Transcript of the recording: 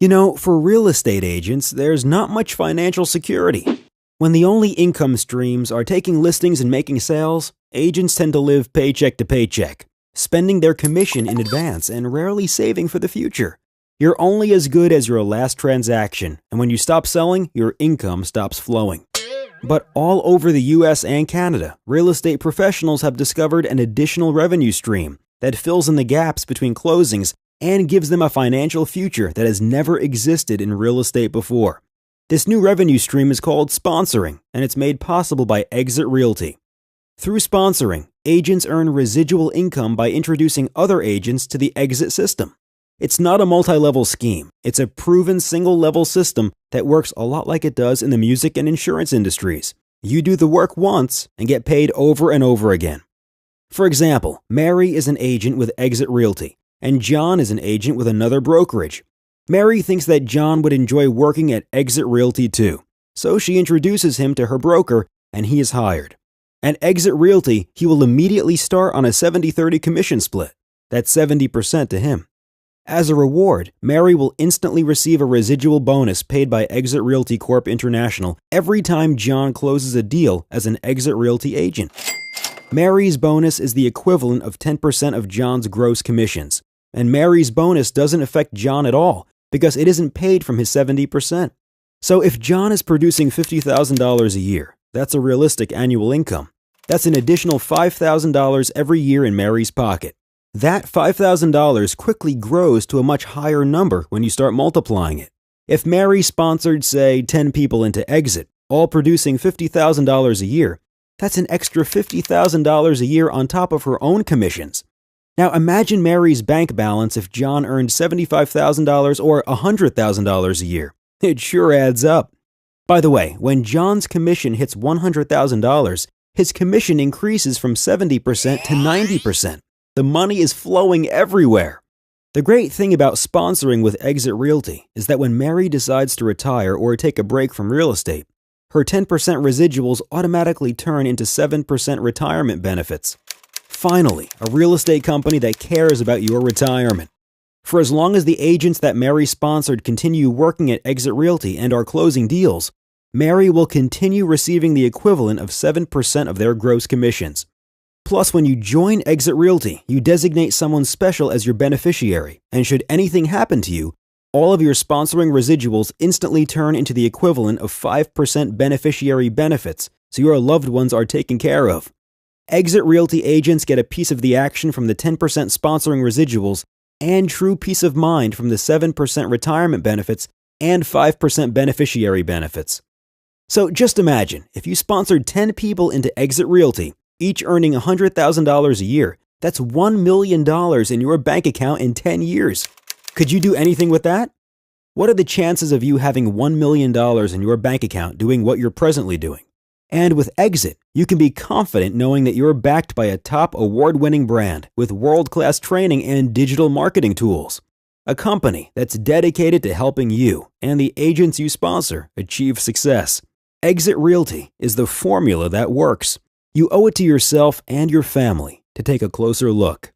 For real estate agents, there's not much financial security. When the only income streams are taking listings and making sales, agents tend to live paycheck to paycheck, spending their commission in advance and rarely saving for the future. You're only as good as your last transaction, and when you stop selling, your income stops flowing. But all over the US and Canada, real estate professionals have discovered an additional revenue stream that fills in the gaps between closings and gives them a financial future that has never existed in real estate before. This new revenue stream is called sponsoring, and it's made possible by Exit Realty. Through sponsoring, agents earn residual income by introducing other agents to the Exit system. It's not a multi-level scheme. It's a proven single-level system that works a lot like it does in the music and insurance industries. You do the work once and get paid over and over again. For example, Mary is an agent with Exit Realty, and John is an agent with another brokerage. Mary thinks that John would enjoy working at Exit Realty too, so she introduces him to her broker, and he is hired. At Exit Realty, he will immediately start on a 70-30 commission split. That's 70% to him. As a reward, Mary will instantly receive a residual bonus paid by Exit Realty Corp International every time John closes a deal as an Exit Realty agent. Mary's bonus is the equivalent of 10% of John's gross commissions, and Mary's bonus doesn't affect John at all because it isn't paid from his 70%. So if John is producing $50,000 a year, that's a realistic annual income. That's an additional $5,000 every year in Mary's pocket. That $5,000 quickly grows to a much higher number when you start multiplying it. If Mary sponsored, say, 10 people into Exit, all producing $50,000 a year, that's an extra $50,000 a year on top of her own commissions. Now imagine Mary's bank balance if John earned $75,000 or $100,000 a year. It sure adds up. By the way, when John's commission hits $100,000, his commission increases from 70% to 90%. The money is flowing everywhere. The great thing about sponsoring with Exit Realty is that when Mary decides to retire or take a break from real estate, her 10% residuals automatically turn into 7% retirement benefits. Finally, a real estate company that cares about your retirement. For as long as the agents that Mary sponsored continue working at Exit Realty and are closing deals, Mary will continue receiving the equivalent of 7% of their gross commissions. Plus, when you join Exit Realty, you designate someone special as your beneficiary, and should anything happen to you, all of your sponsoring residuals instantly turn into the equivalent of 5% beneficiary benefits, so your loved ones are taken care of. Exit Realty agents get a piece of the action from the 10% sponsoring residuals and true peace of mind from the 7% retirement benefits and 5% beneficiary benefits. So just imagine, if you sponsored 10 people into Exit Realty, each earning $100,000 a year, that's $1 million in your bank account in 10 years. Could you do anything with that? What are the chances of you having $1 million in your bank account doing what you're presently doing? And with Exit, you can be confident knowing that you're backed by a top award-winning brand with world-class training and digital marketing tools. A company that's dedicated to helping you and the agents you sponsor achieve success. Exit Realty is the formula that works. You owe it to yourself and your family to take a closer look.